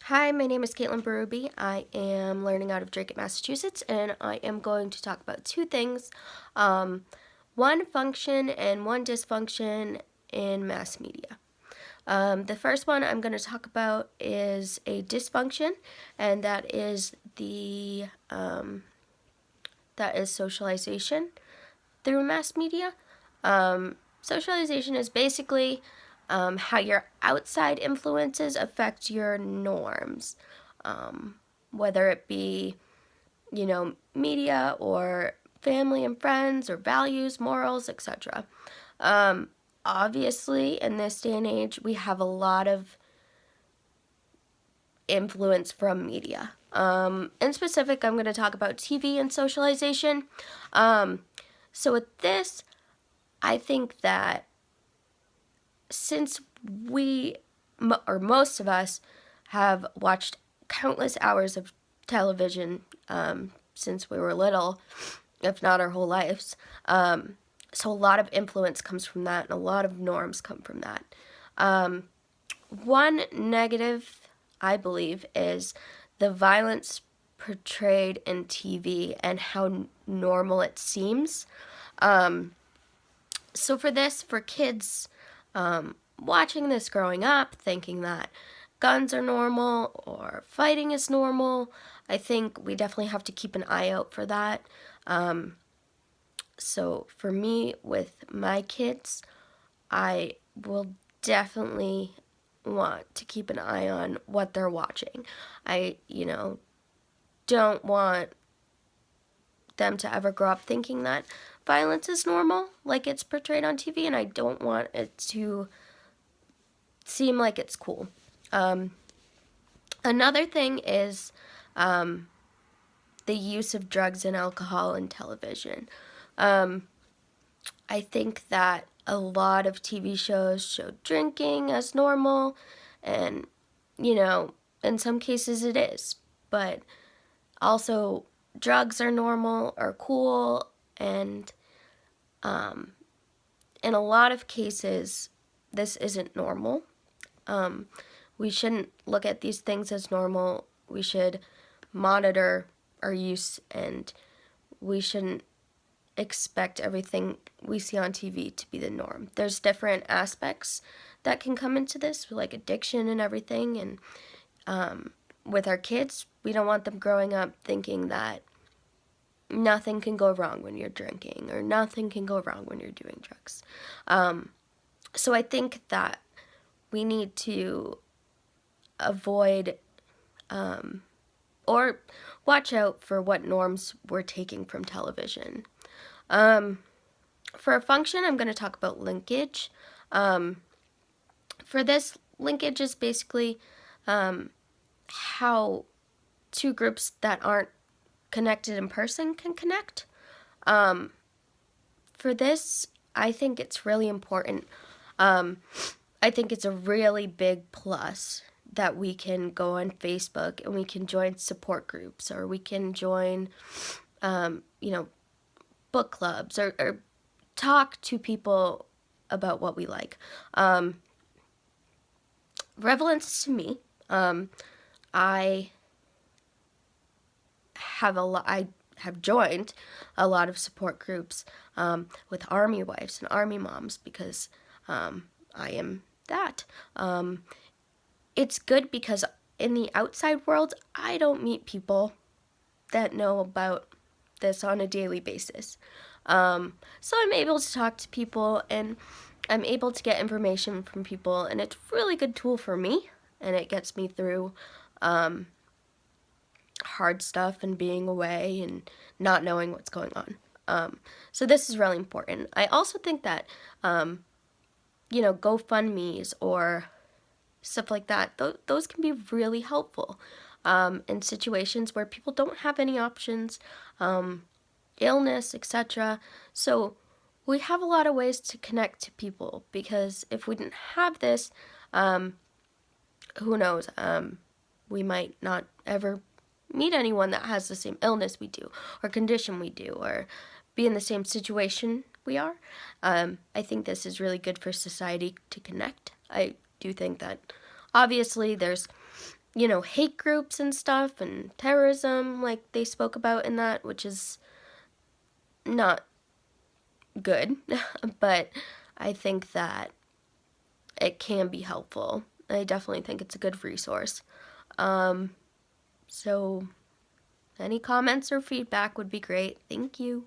Hi, my name is Caitlin Berube. I am learning out of Drake, Massachusetts, and I am going to talk about two things, one function and one dysfunction in mass media. The first one I'm going to talk about is a dysfunction, and that is socialization through mass media. Socialization is basically how your outside influences affect your norms, whether it be, media or family and friends or values, morals, etc. Obviously, in this day and age, we have a lot of influence from media. In specific, I'm going to talk about TV and socialization. So with this, I think that since most of us, have watched countless hours of television since we were little, if not our whole lives, so a lot of influence comes from that, and a lot of norms come from that. One negative, I believe, is the violence portrayed in TV and how normal it seems. So for kids watching this growing up, thinking that guns are normal or fighting is normal, I think we definitely have to keep an eye out for that. So for me, with my kids, I will definitely want to keep an eye on what they're watching. I, don't want them to ever grow up thinking that violence is normal, like it's portrayed on TV, and I don't want it to seem like it's cool. Another thing is the use of drugs and alcohol in television. I think that a lot of TV shows show drinking as normal, and, in some cases it is, but also drugs are normal or cool, and in a lot of cases, this isn't normal. We shouldn't look at these things as normal. We should monitor our use, and we shouldn't expect everything we see on TV to be the norm. There's different aspects that can come into this, like addiction and everything. And with our kids, we don't want them growing up thinking that nothing can go wrong when you're drinking or nothing can go wrong when you're doing drugs. So I think that we need to avoid or watch out for what norms we're taking from television. For a function, I'm going to talk about linkage. For this, linkage is basically how two groups that aren't connected in person can connect. For this, I think it's really important. I think it's a really big plus that we can go on Facebook and we can join support groups, or we can join, book clubs, or talk to people about what we like. Relevance to me, I have joined a lot of support groups with Army wives and Army moms, because I am that. It's good because in the outside world, I don't meet people that know about this on a daily basis. So I'm able to talk to people, and I'm able to get information from people, and it's a really good tool for me, and it gets me through hard stuff and being away and not knowing what's going on. So this is really important. I also think that, GoFundMe's or stuff like that, those can be really helpful in situations where people don't have any options, illness, etc. So we have a lot of ways to connect to people, because if we didn't have this, who knows, we might not ever meet anyone that has the same illness we do, or condition we do, or be in the same situation we are. I think this is really good for society to connect. I do think that obviously there's, hate groups and stuff and terrorism like they spoke about in that, which is not good, but I think that it can be helpful. I definitely think it's a good resource. So any comments or feedback would be great. Thank you.